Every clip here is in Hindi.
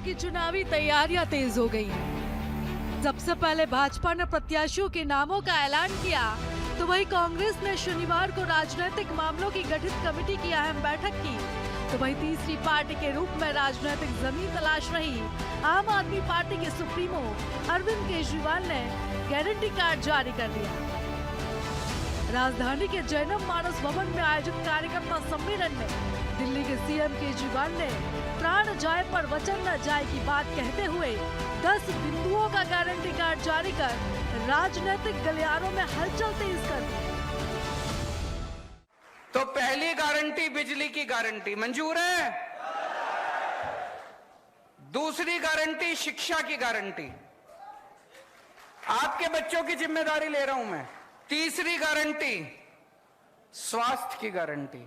की चुनावी तैयारियां तेज हो गई हैं। सबसे पहले भाजपा ने प्रत्याशियों के नामों का ऐलान किया, तो वहीं कांग्रेस ने शनिवार को राजनीतिक मामलों की गठित कमेटी की अहम बैठक की। तो वहीं तीसरी पार्टी के रूप में राजनीतिक जमीन तलाश रही आम आदमी पार्टी के सुप्रीमो अरविंद केजरीवाल ने गारंटी कार्ड जारी कर दिया। राजधानी के जैनब मानस भवन में आयोजित कार्यकर्ता सम्मेलन में दिल्ली के सीएम केजरीवाल ने प्राण जाए पर वचन न जाए की बात कहते हुए 10 बिंदुओं का गारंटी कार्ड जारी कर राजनीतिक गलियारों में हलचल तेज कर दी। तो पहली गारंटी बिजली की गारंटी मंजूर है। दूसरी गारंटी शिक्षा की गारंटी, आपके बच्चों की जिम्मेदारी ले रहा हूं मैं। तीसरी गारंटी स्वास्थ्य की गारंटी।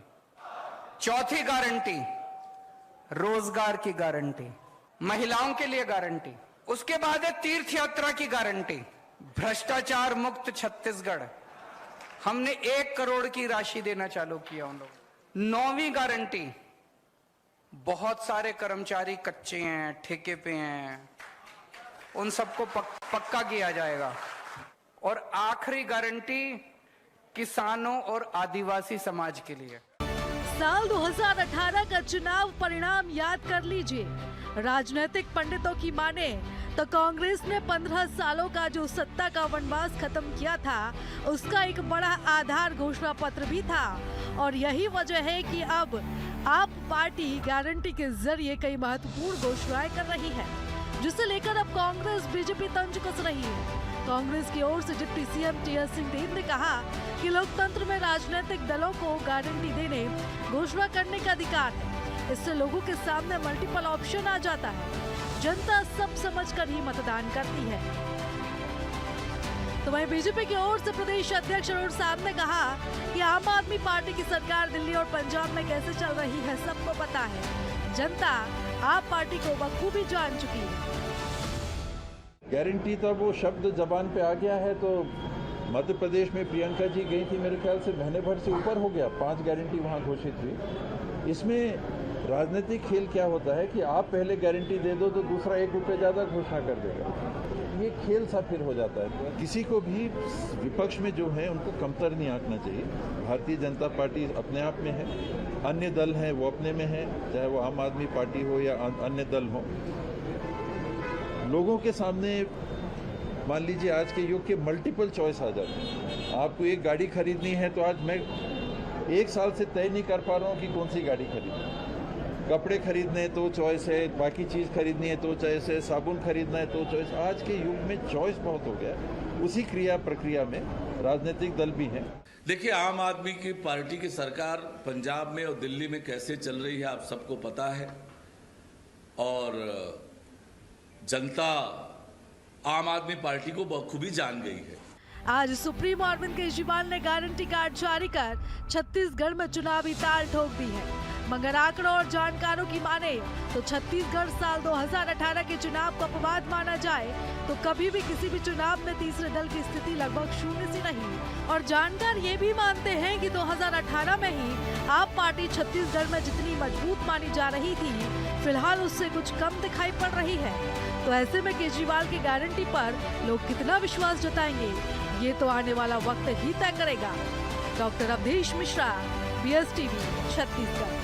चौथी गारंटी रोजगार की गारंटी, महिलाओं के लिए गारंटी। उसके बाद है तीर्थ यात्रा की गारंटी, भ्रष्टाचार मुक्त छत्तीसगढ़। हमने 1 करोड़ की राशि देना चालू किया उन लोगों। 9वीं गारंटी, बहुत सारे कर्मचारी कच्चे हैं, ठेके पे हैं, उन सबको पक्का किया जाएगा। और आखिरी गारंटी किसानों और आदिवासी समाज के लिए। साल 2018 का चुनाव परिणाम याद कर लीजिए। राजनीतिक पंडितों की माने तो कांग्रेस ने 15 सालों का जो सत्ता का वनवास खत्म किया था, उसका एक बड़ा आधार घोषणा पत्र भी था। और यही वजह है कि अब आप पार्टी गारंटी के जरिए कई महत्वपूर्ण घोषणाएं कर रही है, जिसे लेकर अब कांग्रेस बीजेपी तंज कस रही है। कांग्रेस की ओर से डिप्टी सीएम टीएस सिंहदेव ने कहा कि लोकतंत्र में राजनीतिक दलों को गारंटी देने, घोषणा करने का अधिकार है। इससे लोगों के सामने मल्टीपल ऑप्शन आ जाता है। जनता सब समझकर ही मतदान करती है। तो वहीं बीजेपी की ओर से प्रदेश अध्यक्ष अरुण साहब ने कहा कि आम आदमी पार्टी की सरकार दिल्ली और पंजाब में कैसे चल रही है सबको पता है। जनता आप पार्टी को बखूबी जान चुकी है। गारंटी तो वो शब्द जबान पे आ गया है। तो मध्य प्रदेश में प्रियंका जी गई थी, मेरे ख्याल से महीने भर से ऊपर हो गया, 5 गारंटी वहाँ घोषित हुई। इसमें राजनीतिक खेल क्या होता है कि आप पहले गारंटी दे दो तो दूसरा 1 रुपये ज़्यादा घोषणा कर देगा। ये खेल सा फिर हो जाता है। किसी को भी विपक्ष में जो है उनको कमतर नहीं आंकना चाहिए। भारतीय जनता पार्टी अपने आप में है, अन्य दल हैं वो अपने में है, चाहे वो आम आदमी पार्टी हो या अन्य दल हो। लोगों के सामने मान लीजिए आज के युग के मल्टीपल चॉइस आ जाते हैं। आपको एक गाड़ी खरीदनी है तो आज मैं 1 साल से तय नहीं कर पा रहा हूँ कि कौन सी गाड़ी खरीदनी। कपड़े खरीदने तो चॉइस है, बाकी चीज़ खरीदनी है तो चॉइस है, साबुन खरीदना है तो चॉइस। आज के युग में चॉइस बहुत हो गया है। उसी क्रिया प्रक्रिया में राजनीतिक दल भी हैं। देखिए, आम आदमी की पार्टी की सरकार पंजाब में और दिल्ली में कैसे चल रही है आप सबको पता है। और जनता आम आदमी पार्टी को बखूबी जान गई है। आज सुप्रीमो अरविंद केजरीवाल ने गारंटी कार्ड जारी कर छत्तीसगढ़ में चुनावी ताल ठोक दी है। मगर आंकड़ों और जानकारों की माने तो छत्तीसगढ़ साल 2018 के चुनाव को अपवाद माना जाए तो कभी भी किसी भी चुनाव में तीसरे दल की स्थिति लगभग 0 सी रही। और जानकार ये भी मानते हैं कि 2018 में ही आप पार्टी छत्तीसगढ़ में जितनी मजबूत मानी जा रही थी, फिलहाल उससे कुछ कम दिखाई पड़ रही है। तो ऐसे में केजरीवाल की गारंटी पर लोग कितना विश्वास जताएंगे, ये तो आने वाला वक्त ही तय करेगा। Doctor Avdhesh Mishra, BSTV, Chhattisgarh.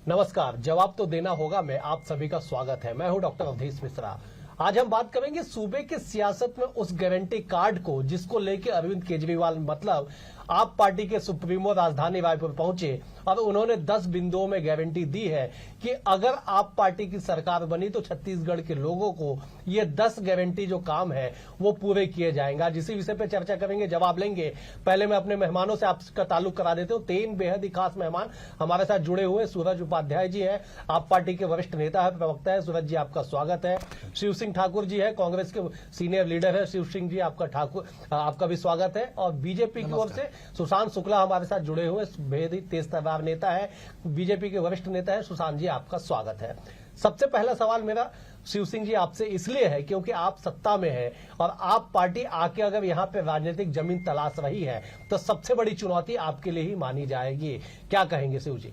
नमस्कार, जवाब तो देना होगा में आप सभी का स्वागत है। मैं हूं डॉक्टर अवधेश मिश्रा। आज हम बात करेंगे सूबे के सियासत में उस गारंटी कार्ड को जिसको लेके अरविंद केजरीवाल मतलब आप पार्टी के सुप्रीमो राजधानी रायपुर पहुंचे और उन्होंने 10 बिंदुओं में गारंटी दी है कि अगर आप पार्टी की सरकार बनी तो छत्तीसगढ़ के लोगों को ये 10 गारंटी जो काम है वो पूरे किए जाएंगे। आज इसी विषय पे चर्चा करेंगे, जवाब लेंगे। पहले मैं अपने मेहमानों से आपका ताल्लुक करा देता हूँ। 3 बेहद ही खास मेहमान हमारे साथ जुड़े हुए। सूरज उपाध्याय जी है, आप पार्टी के वरिष्ठ नेता है, प्रवक्ता है। सूरज जी आपका स्वागत है। शिव सिंह ठाकुर जी है, कांग्रेस के सीनियर लीडर है। शिव सिंह जी आपका भी स्वागत है। और बीजेपी की ओर से सुशांत शुक्ला हमारे साथ जुड़े हुए, बेहद ही तेज तर्रार नेता है, बीजेपी के वरिष्ठ नेता है। सुशांत जी आपका स्वागत है। सबसे पहला सवाल मेरा शिव सिंह जी आपसे इसलिए है क्योंकि आप सत्ता में हैं और आप पार्टी आके अगर यहाँ पे राजनीतिक जमीन तलाश रही है तो सबसे बड़ी चुनौती आपके लिए ही मानी जाएगी। क्या कहेंगे शिव जी?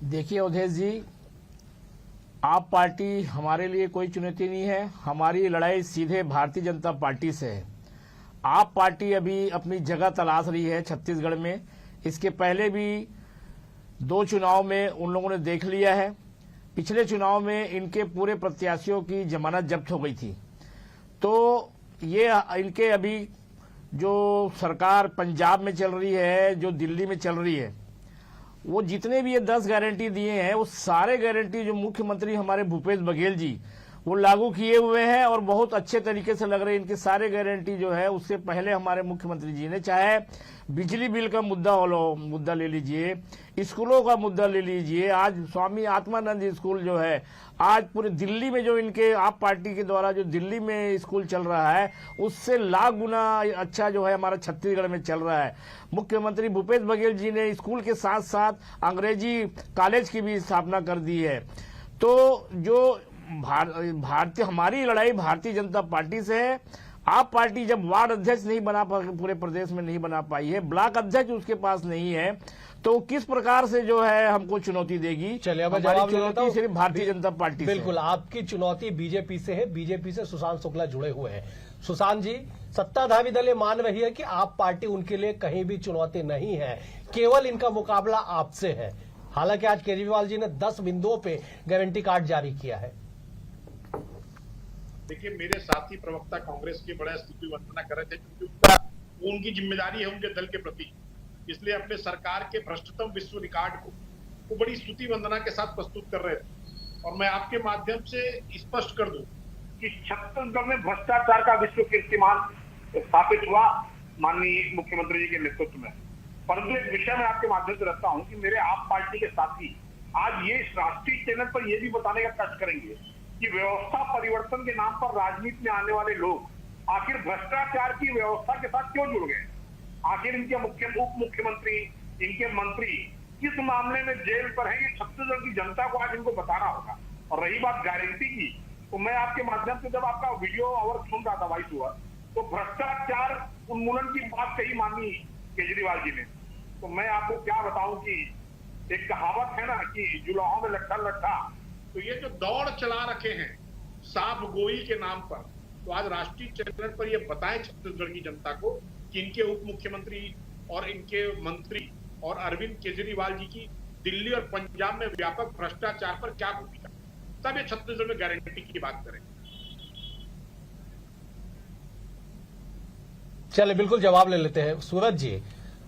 देखिए अवधेश जी, आप पार्टी हमारे लिए कोई चुनौती नहीं है। हमारी लड़ाई सीधे भारतीय जनता पार्टी से है। आप पार्टी अभी अपनी जगह तलाश रही है छत्तीसगढ़ में। इसके पहले भी 2 चुनाव में उन लोगों ने देख लिया है। पिछले चुनाव में इनके पूरे प्रत्याशियों की जमानत जब्त हो गई थी। तो ये इनके अभी जो सरकार पंजाब में चल रही है, जो दिल्ली में चल रही है, वो जितने भी ये 10 गारंटी दिए हैं वो सारे गारंटी जो मुख्यमंत्री हमारे भूपेश बघेल जी वो लागू किए हुए हैं और बहुत अच्छे तरीके से लग रहे हैं। इनके सारे गारंटी जो है उससे पहले हमारे मुख्यमंत्री जी ने, चाहे बिजली बिल का मुद्दा ले लीजिए, स्कूलों का मुद्दा ले लीजिए, आज स्वामी आत्मानंद स्कूल जो है आज पूरे दिल्ली में जो इनके आप पार्टी के द्वारा जो दिल्ली में स्कूल चल रहा है उससे लाख गुना अच्छा जो है हमारा छत्तीसगढ़ में चल रहा है। मुख्यमंत्री भूपेश बघेल जी ने स्कूल के साथ साथ अंग्रेजी कॉलेज की भी स्थापना कर दी है। तो जो भारतीय हमारी लड़ाई भारतीय जनता पार्टी से है। आप पार्टी जब वार्ड अध्यक्ष नहीं बना पूरे प्रदेश में नहीं बना पाई है, ब्लॉक अध्यक्ष उसके पास नहीं है, तो किस प्रकार से जो है हमको चुनौती देगी? चलिए अब जवाब चुनौती सिर्फ भारतीय जनता पार्टी बिल्कुल आपकी चुनौती बीजेपी से है। बीजेपी से सुशांत शुक्ला जुड़े हुए हैं। सुशांत जी, सत्ताधारी दल ये मान रही है कि आप पार्टी उनके लिए कहीं भी चुनौती नहीं है, केवल इनका मुकाबला आपसे है। हालांकि आज केजरीवाल जी ने 10 बिंदुओं पे गारंटी कार्ड जारी किया है। देखिए, मेरे साथी प्रवक्ता कांग्रेस के बड़ा स्तुति वंदना कर रहे थे क्योंकि उनकी जिम्मेदारी है उनके दल के प्रति, इसलिए अपने सरकार के भ्रष्टतम विश्व रिकॉर्ड को वो बड़ी स्तुति वंदना के साथ प्रस्तुत कर रहे थे। और मैं आपके माध्यम से स्पष्ट कर दूं कि छत्तीसगढ़ में भ्रष्टाचार का विश्व कीर्तिमान स्थापित हुआ माननीय मुख्यमंत्री जी के नेतृत्व में। परंतु एक विषय में आपके माध्यम से रखता हूँ कि मेरे आप पार्टी के साथी आज ये राष्ट्रीय चैनल पर यह भी बताने का कष्ट करेंगे कि व्यवस्था परिवर्तन के नाम पर राजनीति में आने वाले लोग आखिर भ्रष्टाचार की व्यवस्था के साथ क्यों जुड़ गए। आखिर इनके उप मुख्यमंत्री, इनके मंत्री किस मामले में जेल पर है, ये छत्तीसगढ़ की जनता को आज इनको बताना होगा। और रही बात गारंटी की, तो मैं आपके माध्यम से जब आपका वीडियो आवर सुन रहा था वाइस हुआ, तो भ्रष्टाचार उन्मूलन की बात कही माननीय केजरीवाल जी ने। तो मैं आपको क्या बताऊं कि एक कहावत है ना कि जुलाहों में लट्ठा लट्ठा, तो ये जो दौड़ चला रखे हैं साफ गोई के नाम पर, तो आज राष्ट्रीय चैनल पर ये बताएं छत्तीसगढ़ की जनता को कि इनके उप मुख्यमंत्री और इनके मंत्री और अरविंद केजरीवाल जी की दिल्ली और पंजाब में व्यापक भ्रष्टाचार पर क्या भूमिका, तब ये छत्तीसगढ़ में गारंटी की बात करें। चलिए बिल्कुल जवाब ले लेते हैं। सूरज जी,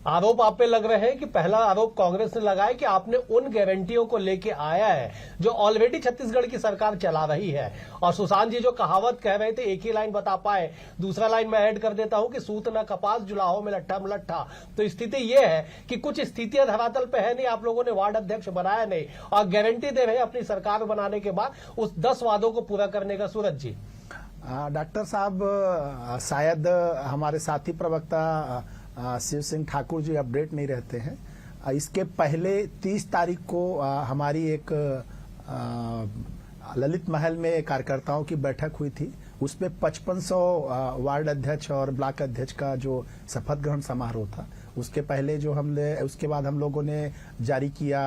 आरोप आप पे लग रहे हैं कि पहला आरोप कांग्रेस ने लगाया कि आपने उन गारंटियों को लेके आया है जो ऑलरेडी छत्तीसगढ़ की सरकार चला रही है। और सुशांत जी जो कहावत कह रहे थे एक ही लाइन बता पाए, दूसरा लाइन मैं ऐड कर देता हूं कि सूत न कपास जुलाहो में लट्ठा मलट्ठा। तो स्थिति यह है कि कुछ स्थितियां धरातल पे है नहीं, आप लोगों ने वार्ड अध्यक्ष बनाया नहीं और गारंटी दे रहे हैं अपनी सरकार बनाने के बाद उस 10 वादों को पूरा करने का। सूरज जी, डॉक्टर साहब, शायद हमारे साथी प्रवक्ता शिव सिंह ठाकुर जी अपडेट नहीं रहते हैं। इसके पहले 30 तारीख को हमारी एक ललित महल में कार्यकर्ताओं की बैठक हुई थी। उसमें 5500 वार्ड अध्यक्ष और ब्लॉक अध्यक्ष का जो शपथ ग्रहण समारोह था, उसके पहले जो उसके बाद हम लोगों ने जारी किया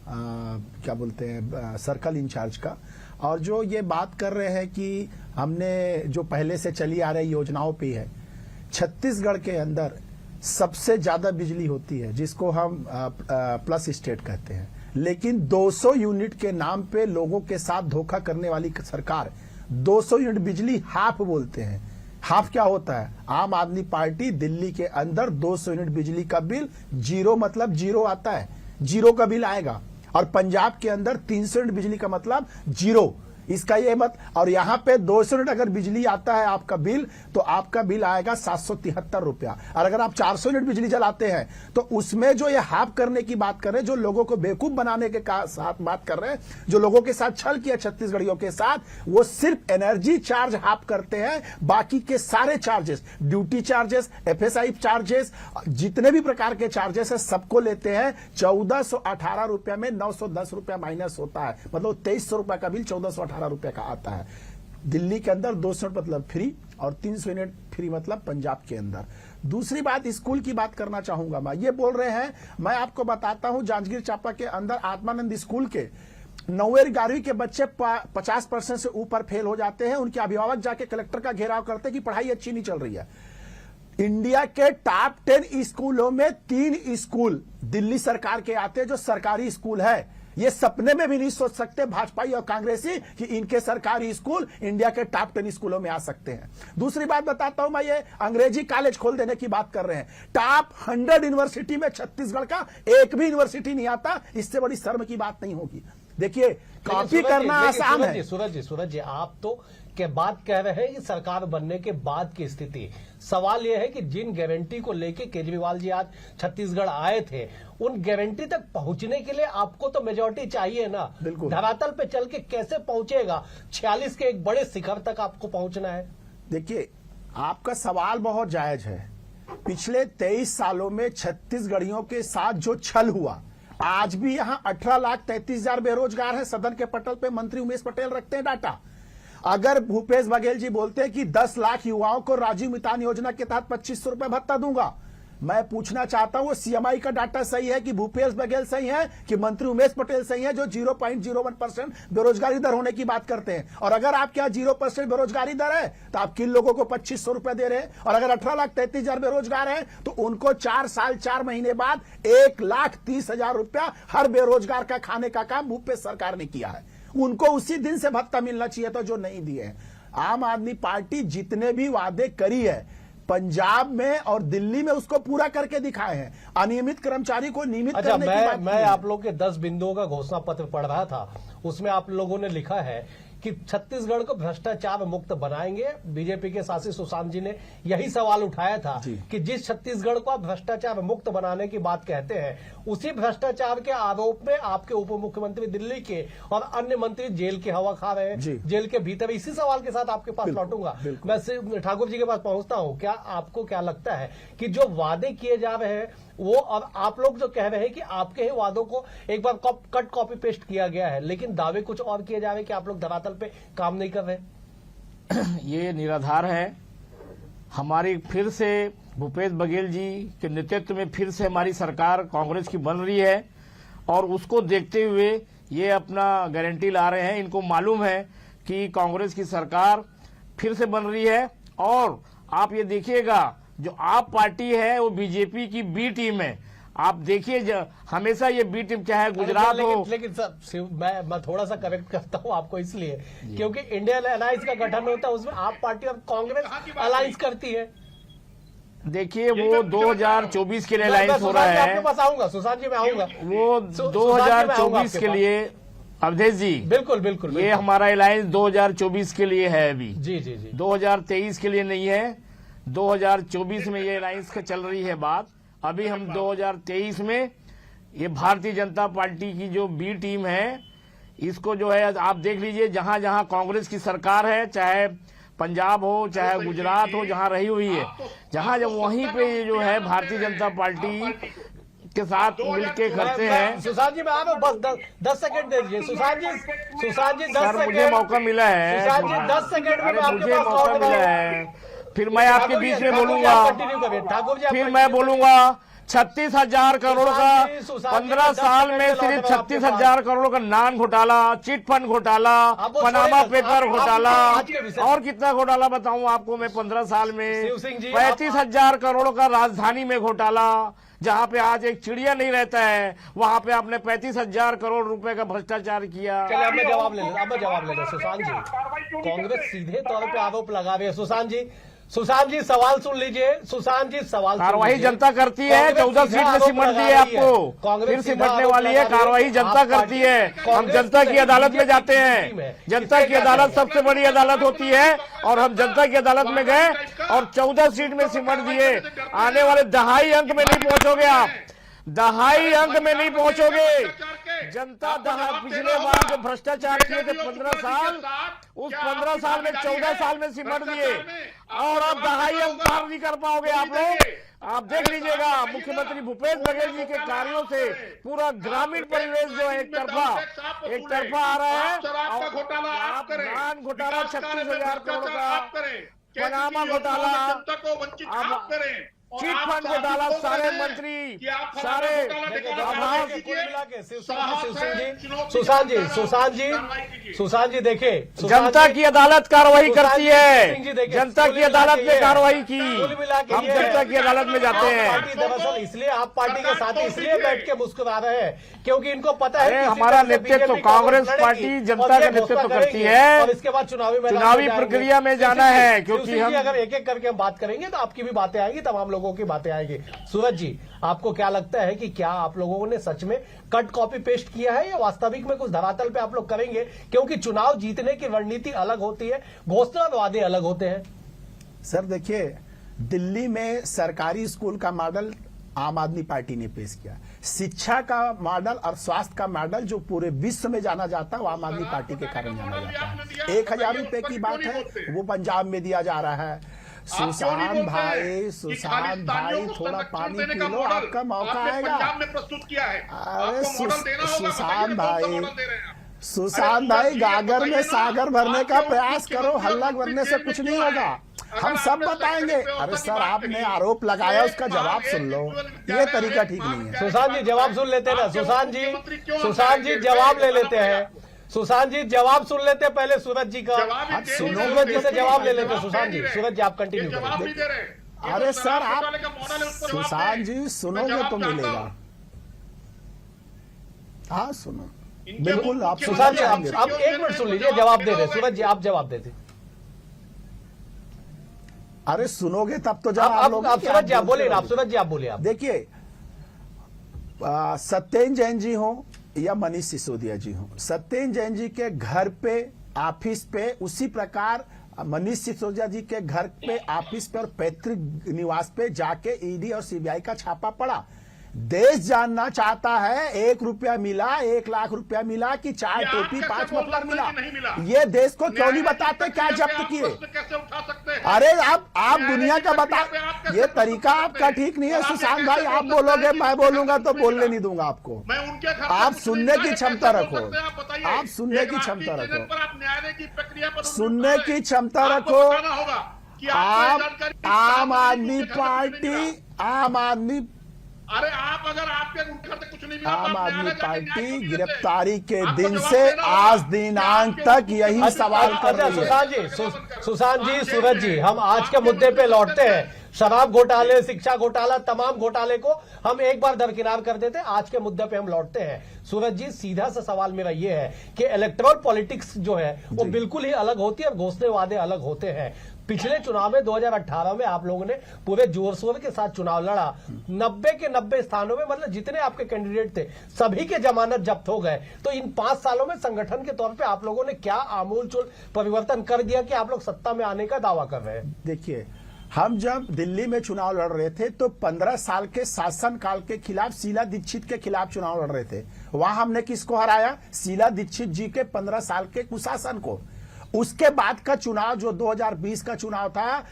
क्या बोलते हैं सर्कल इंचार्ज का। और जो ये बात कर रहे हैं कि हमने जो पहले से चली आ रही योजनाओं पे है, छत्तीसगढ़ के अंदर सबसे ज्यादा बिजली होती है जिसको हम प्लस स्टेट कहते हैं, लेकिन 200 यूनिट के नाम पे लोगों के साथ धोखा करने वाली सरकार 200 यूनिट बिजली हाफ बोलते हैं। हाफ क्या होता है? आम आदमी पार्टी दिल्ली के अंदर 200 यूनिट बिजली का बिल जीरो मतलब जीरो आता है, जीरो का बिल आएगा। और पंजाब के अंदर 300 यूनिट बिजली का मतलब जीरो। इसका ये मत। और यहाँ पे 200 यूनिट अगर बिजली आता है आपका बिल, तो आपका बिल आएगा 773 रुपया। और अगर आप 400 यूनिट बिजली जलाते हैं तो उसमें जो ये हाफ करने की बात कर रहे हैं, जो लोगों को बेवकूफ बनाने के साथ बात कर रहे हैं, जो लोगों के साथ छल किया छत्तीसगढ़ियों के साथ, वो सिर्फ एनर्जी चार्ज हाफ करते हैं। बाकी के सारे charges, duty charges, FSI charges, जितने भी प्रकार के चार्जेस है सबको लेते हैं। 1418 रुपया में 910 रुपया माइनस होता है, मतलब 2300 रुपया का बिल 1418 रुपया का आता है। दिल्ली के अंदर 200 मतलब फ्री और 300 यूनिट फ्री मतलब पंजाब के अंदर। दूसरी बात, स्कूल की बात करना चाहूंगा मैं। ये बोल रहे हैं, मैं आपको बताता हूं, जांजगीर चांपा के अंदर आत्मानंद स्कूल के 9वीं 11वीं के बच्चे 50% से ऊपर फेल हो जाते हैं। उनके अभिभावक जाके कलेक्टर का घेराव करते हैं कि पढ़ाई अच्छी नहीं चल रही है। इंडिया के टॉप 10 स्कूलों में 3 स्कूल दिल्ली सरकार के आते हैं जो सरकारी स्कूल है। ये सपने में भी नहीं सोच सकते भाजपाई और कांग्रेसी कि इनके सरकारी स्कूल इंडिया के टॉप 10 स्कूलों में आ सकते हैं। दूसरी बात बताता हूं मैं, ये अंग्रेजी कॉलेज खोल देने की बात कर रहे हैं। टॉप 100 यूनिवर्सिटी में छत्तीसगढ़ का एक भी यूनिवर्सिटी नहीं आता। इससे बड़ी शर्म की बात नहीं होगी। देखिए, कॉपी करना आसान है। सूरज जी, आप तो के बात कह रहे हैं कि सरकार बनने के बाद की स्थिति। सवाल यह है कि जिन गारंटी को लेके केजरीवाल जी आज छत्तीसगढ़ आए थे, उन गारंटी तक पहुंचने के लिए आपको तो मेजोरिटी चाहिए ना। बिल्कुल। धरातल पे चल के कैसे पहुंचेगा? 46 के एक बड़े शिखर तक आपको पहुंचना है। देखिए, आपका सवाल बहुत जायज है। पिछले 23 सालों में छत्तीसगढ़ियों के साथ जो छल हुआ, आज भी यहां 18,33,000 बेरोजगार हैं। सदन के पटल पे मंत्री उमेश पटेल रखते हैं डाटा। अगर भूपेश बघेल जी बोलते हैं कि 10 लाख युवाओं को राजीव मितान योजना के तहत 2500 रुपए भत्ता दूंगा, मैं पूछना चाहता हूं, वो सीएमआई का डाटा सही है कि भूपेश बघेल सही है कि मंत्री उमेश पटेल सही है, जो 0.01% बेरोजगारी दर होने की बात करते हैं? और अगर आपके यहाँ 0% बेरोजगारी दर है तो आप किन लोगों को 2500 रुपए दे रहे हैं? और अगर 18,33,000 बेरोजगार हैं तो उनको 4 साल 4 महीने बाद 1,30,000 रुपया हर बेरोजगार का खाने का काम भूपेश सरकार ने किया है। उनको उसी दिन से भत्ता मिलना चाहिए था जो नहीं दिए हैं। आम आदमी पार्टी जितने भी वादे करी है पंजाब में और दिल्ली में, उसको पूरा करके दिखाए हैं। अनियमित कर्मचारी को नियमित करने की बात मैं आप लोग के 10 बिंदुओं का घोषणा पत्र पढ़ रहा था। उसमें आप लोगों ने लिखा है कि छत्तीसगढ़ को भ्रष्टाचार मुक्त बनाएंगे। बीजेपी के शासित सुशांत जी ने यही सवाल उठाया था कि जिस छत्तीसगढ़ को आप भ्रष्टाचार मुक्त बनाने की बात कहते हैं, उसी भ्रष्टाचार के आरोप में आपके उप मुख्यमंत्री दिल्ली के और अन्य मंत्री जेल की हवा खा रहे हैं, जेल के भीतर। इसी सवाल के साथ आपके पास लौटूंगा। मैं ठाकुर जी के पास पहुंचता हूं। क्या आपको क्या लगता है कि जो वादे किए जा रहे हैं वो, और आप लोग जो कह रहे हैं कि आपके ही वादों को एक बार कट कॉपी पेस्ट किया गया है, लेकिन दावे कुछ और किए जा रहे हैं कि आप लोग धरातल पे काम नहीं कर रहे? ये निराधार है। हमारी फिर से भूपेश बघेल जी के नेतृत्व में फिर से हमारी सरकार कांग्रेस की बन रही है और उसको देखते हुए ये अपना गारंटी ला रहे हैं। इनको मालूम है कि कांग्रेस की सरकार फिर से बन रही है। और आप ये देखिएगा, जो आप पार्टी है वो बीजेपी की बी टीम है। आप देखिए, हमेशा ये बी टीम चाहे गुजरात हो। लेकिन सर, मैं थोड़ा सा करेक्ट करता हूं आपको, इसलिए क्योंकि इंडियन अलायंस का गठन होता है, उसमें आप पार्टी और कांग्रेस अलायंस करती है। देखिए, वो 2024 के लिए अलायंस हो रहा है। आपके पास आऊंगा सुशांत जी, मैं आऊंगा। वो 2024 के लिए, अवधेश जी, बिल्कुल ये हमारा अलायंस 2024 के लिए है अभी। जी 2023 के लिए नहीं है। 2024 में ये अलायंस का चल रही है बात। अभी हम 2023 में ये भारतीय जनता पार्टी की जो बी टीम है, इसको जो है आप देख लीजिए, जहां जहां कांग्रेस की सरकार है, चाहे पंजाब हो चाहे गुजरात हो, जहां रही हुई है, जहां जब वहीं पे ये जो है भारतीय जनता पार्टी के साथ मिलके करते हैं। सुशांत जी, मैं आप बस 10 सेकंड दे दीजिए। सुशांत जी 10 सर, मुझे मौका मिला है। सुशांत जी 10 सेकंड में मुझे मौका मिला है, फिर मैं आपके बीच में बोलूंगा। फिर मैं बोलूंगा 36,000 करोड़ का 15 साल में सिर्फ 36,000 करोड़ का नान घोटाला, चिट फंड घोटाला, पनामा पेपर घोटाला, और कितना घोटाला बताऊं आपको मैं 15 साल में। 35,000 करोड़ का राजधानी में घोटाला, जहां पे आज एक चिड़िया नहीं रहता है, वहां पे आपने 35,000 करोड़ रुपए का भ्रष्टाचार किया। चलिए, अब मैं जवाब ले लेता। सुशांत जी, कांग्रेस सीधे तौर पे आरोप लगा रही है। सुशांत जी, सुशांत जी सवाल सुन लीजिए। सुशांत जी सवाल सुन कार्रवाई लीजिए। जनता करती है, कांग्रेस 14 सीधा सीट में आरोप सिमट लगा दी है रही आपको, कांग्रेस फिर सीधा सिमटने आरोप वाली लगा है। रही कार्रवाई जनता आप करती है, पार्टी- हम जनता की अदालत में जाते बीजेपी हैं। में। जनता की अदालत सबसे बड़ी अदालत होती है और हम जनता की अदालत में गए और 14 सीट में सिमट दिए। आने वाले दहाई अंक में नहीं पहुंचोगे आप, दहाई अंक में नहीं पहुंचोगे। जनता पिछले बार जो भ्रष्टाचार किए थे 15 साल, उस 15 साल में 14 साल में सिमट दिए और अब दहाई अंक पार नहीं कर पाओगे आप लोग। आप देख लीजिएगा मुख्यमंत्री भूपेश बघेल जी के कार्यों से पूरा ग्रामीण परिवेश जो है एक तरफा आ रहा है। आप धान घोटाला 36,000 करोड़ का, पनामा घोटाला, चिट फंड घोटाला, सारे मंत्री, सारे सुशांत जी देखिए, जनता की अदालत कार्रवाई करती है। जनता की अदालत में कार्रवाई की, हम जनता की अदालत में जाते हैं। दरअसल इसलिए आप पार्टी के साथ इसलिए बैठ के मुस्कुरा रहे हैं क्योंकि इनको पता है हमारा नेतृत्व कांग्रेस पार्टी जनता का नेतृत्व करती है और इसके बाद चुनावी प्रक्रिया में जाना है। क्योंकि हम अगर एक एक करके हम बात करेंगे तो आपकी भी बातें आएंगी, तमाम लोगों की बातें आएंगी। सूरज जी, आपको क्या लगता है कि क्या आप लोगों ने सच में कट कॉपी पेस्ट किया है या वास्तविक में कुछ धरातल पे आप लोग करेंगे? क्योंकि चुनाव जीतने की रणनीति अलग होती है, घोषणा और वादे अलग होते हैं। सर देखिए, दिल्ली में सरकारी स्कूल का मॉडल आम आदमी पार्टी ने पेश किया। शिक्षा का मॉडल और स्वास्थ्य का मॉडल जो पूरे विश्व में जाना जाता है वो आम आदमी पार्टी के कारण जाना जाता है। 1,000 रुपए की बात है, वो पंजाब में दिया जा रहा है। सुशांत भाई थोड़ा पानी पी लो, आपका मौका आएगा। अरे सुशांत भाई गागर में सागर भरने का प्रयास करो, हल्ला भरने से कुछ नहीं होगा, हम सब बताएंगे। अरे सर, आपने आरोप लगाया, उसका जवाब सुन लो, ये तरीका ठीक नहीं है। सुशांत जी जवाब सुन लेते हैं ना। सुशांत जी जवाब ले लेते हैं। सुशांत जी जवाब सुन लेते हैं पहले सूरज जी का। सूरज जी से जवाब ले लेते हैं। सुशांत जी, सूरज जी आप कंटिन्यू करें। अरे सर, आप सुशांत जी सुनोगे तो मिलेगा। हाँ सुनो, बिल्कुल। आप सुशांत जी आप 1 मिनट सुन लीजिए, जवाब दे रहे। सूरज जी आप जवाब देते। अरे सुनोगे तब तो जवाब। आप सूरज जी आप बोलिए, आप सूरज जी आप बोलिए। आप देखिए, सत्येंद्र जैन जी हो या मनीष सिसोदिया जी हो, सत्येंद्र जैन जी के घर पे, ऑफिस पे, उसी प्रकार मनीष सिसोदिया जी के घर पे, ऑफिस पे और पैतृक निवास पे जाके ईडी और सीबीआई का छापा पड़ा। देश जानना चाहता है 1 रुपया मिला, 1 लाख रुपया मिला कि 4 टोपी 5 मफलर मिला। ये देश को क्यों नहीं बताते क्या जब्त किए? अरे आप दुनिया का बता, ये तरीका आपका ठीक नहीं है। सुशांत भाई आप बोलोगे, मैं बोलूंगा तो बोलने नहीं दूंगा आपको। आप सुनने की क्षमता रखो, आप सुनने की क्षमता रखो, सुनने की क्षमता रखो। आम आदमी पार्टी, अरे आप अगर आपके कुछ नहीं मिला, आम आदमी पार्टी गिरफ्तारी के दिन से आज दिनांक तक यही सवाल कर रही है। सुशांत जी, सूरज जी, हम आज के मुद्दे पे लौटते हैं। शराब घोटाले, शिक्षा घोटाला, तमाम घोटाले को हम एक बार दरकिनार कर देते हैं। आज के मुद्दे पे हम लौटते हैं। सूरज जी, सीधा सा सवाल मेरा ये है कि इलेक्टोरल पॉलिटिक्स जो है वो बिल्कुल ही अलग होती है और घोषणे वादे अलग होते हैं। पिछले चुनाव में 2018 में आप लोगों ने पूरे जोर शोर के साथ चुनाव लड़ा। 90 के 90 स्थानों में, मतलब जितने आपके कैंडिडेट थे सभी के जमानत जब्त हो गए। तो इन 5 सालों में संगठन के तौर पे आप लोगों ने क्या आमूलचूल परिवर्तन कर दिया कि आप लोग सत्ता में आने का दावा कर रहे हैं? देखिए, हम जब दिल्ली में चुनाव लड़ रहे थे तो 15 साल के शासनकाल के खिलाफ शीला दीक्षित के खिलाफ चुनाव लड़ रहे थे। वहां हमने किसको हराया? शीला दीक्षित जी के 15 साल के कुशासन को। उसके बाद का चुनाव जो 2020 का चुनाव था,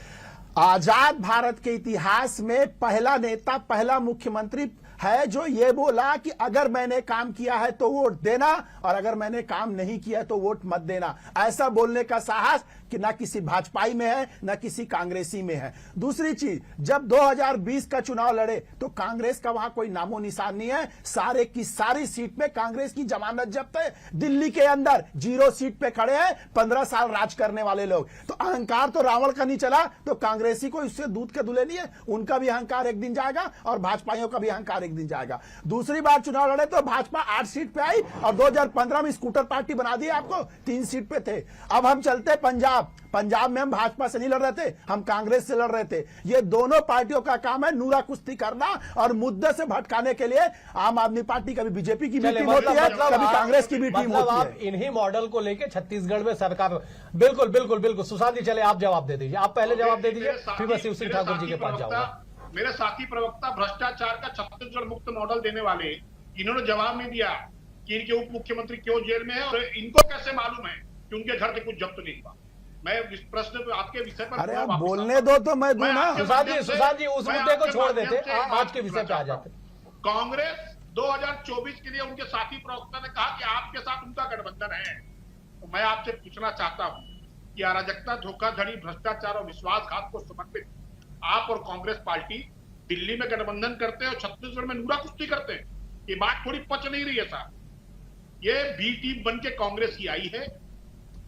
आजाद भारत के इतिहास में पहला नेता, पहला मुख्यमंत्री है जो ये बोला कि अगर मैंने काम किया है तो वोट देना और अगर मैंने काम नहीं किया तो वोट मत देना। ऐसा बोलने का साहस कि ना किसी भाजपाई में है ना किसी कांग्रेसी में है। दूसरी चीज, जब 2020 का चुनाव लड़े तो कांग्रेस का वहां कोई नामो निशान नहीं है। सारे की सारी सीट में कांग्रेस की जमानत जब्त है। दिल्ली के अंदर 0 सीट पे खड़े हैं 15 साल राज करने वाले लोग। तो अहंकार तो रावण का नहीं चला तो कांग्रेसी को इससे दूध के दूल्हे नहीं है। उनका भी अहंकार एक दिन जाएगा और भाजपाइयों का भी अहंकार एक दिन जाएगा। दूसरी बार चुनाव लड़े तो भाजपा 8 सीट पे आई और 2015 में स्कूटर पार्टी बना दी आपको, 3 सीट पे थे। अब हम चलते पंजाब में हम भाजपा से नहीं लड़ रहे थे, हम कांग्रेस से लड़ रहे थे। ये दोनों पार्टियों का काम है नूरा कुश्ती करना और मुद्दे से भटकाने के लिए आम आदमी पार्टी कभी बीजेपी की भी टीम होती है, कभी कांग्रेस की भी टीम होती है। आप इन्हीं मॉडल को लेके छत्तीसगढ़ में सरकार, बिल्कुल बिल्कुल बिल्कुल। सुशांत जी चले आप जवाब दे दीजिए, आप पहले जवाब दे दीजिए, फिर मैं शिव सिंह ठाकुर जी के पास जाऊंगा। मेरे साथी प्रवक्ता भ्रष्टाचार का छत्तीसगढ़ मुक्त मॉडल देने वाले, इन्होंने जवाब नहीं दिया कि इनके उप मुख्यमंत्री क्यों जेल में है और इनको कैसे मालूम है कि उनके घर से कुछ जब्त नहीं हुआ। मैं इस प्रश्न पे आपके विषय पर अरे आप बोलने दो तो मैं दूं ना। सुशांत जी उस मुद्दे को छोड़ देते, आज के विषय पे आ जाते। कांग्रेस 2024 के लिए उनके साथी प्रवक्ता ने कहा कि आपके साथ उनका गठबंधन है। तो मैं आपसे पूछना चाहता हूं कि अराजकता, धोखाधड़ी, भ्रष्टाचार और विश्वासघात को समर्पित आप और कांग्रेस पार्टी दिल्ली में गठबंधन करते हैं और छत्तीसगढ़ में नूरा कुश्ती करते हैं। ये बात थोड़ी पच नहीं रही है साहब। ये बी टीम बन के कांग्रेस की आई है।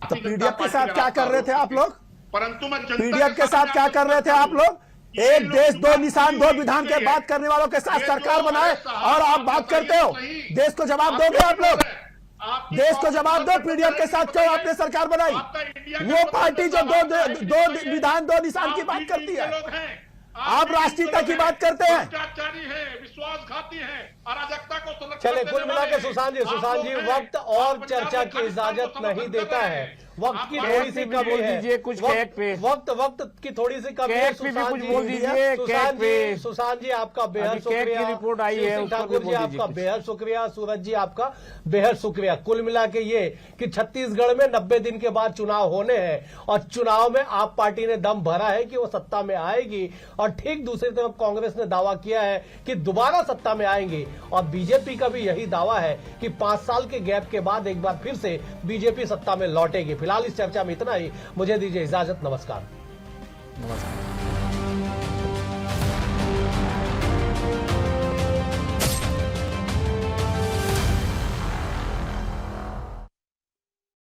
तो पीडीएफ के साथ क्या कर रहे थे आप लोग? परंतु मैं पीडीएफ के साथ क्या कर रहे थे आप लोग? एक देश दो निशान दो विधान के बात करने वालों के साथ सरकार बनाए और आप बात करते हो। देश को जवाब दोगे आप लोग? देश को जवाब दो, पीडीएफ के साथ क्यों आपने सरकार बनाई? वो पार्टी जो दो विधान दो निशान की बात करती है, आप राष्ट्रीयता की बात करते हैं। भ्रष्टाचारी है, विश्वासघाती है, अराजकता को संरक्षण चले देने कुल मिला के वाले सुशांत जी वक्त और चर्चा की इजाजत नहीं देता है। वक्त की थोड़ी सी कमी बोल है, दीजिए कुछ कैक पे। वक्त की थोड़ी सी कमी है। कैक पे भी कुछ बोल दीजिए, कैक पे। सुशांत जी आपका बेहद अभी कैक की शुक्रिया, रिपोर्ट आई है, उस पर ठाकुर जी बोल दीजिए आपका कुछ। बेहद शुक्रिया, सूरज जी आपका बेहद शुक्रिया। कुल मिला के ये कि छत्तीसगढ़ में 90 दिन के बाद चुनाव होने हैं और चुनाव में आप पार्टी ने दम भरा है कि वो सत्ता में आएगी, और ठीक दूसरी तरफ कांग्रेस ने दावा किया है कि दोबारा सत्ता में आएंगी, और बीजेपी का भी यही दावा है कि 5 साल के गैप के बाद एक बार फिर से बीजेपी सत्ता में लौटेगी। फिलहाल इस चर्चा में इतना ही, मुझे दीजिए इजाजत, नमस्कार।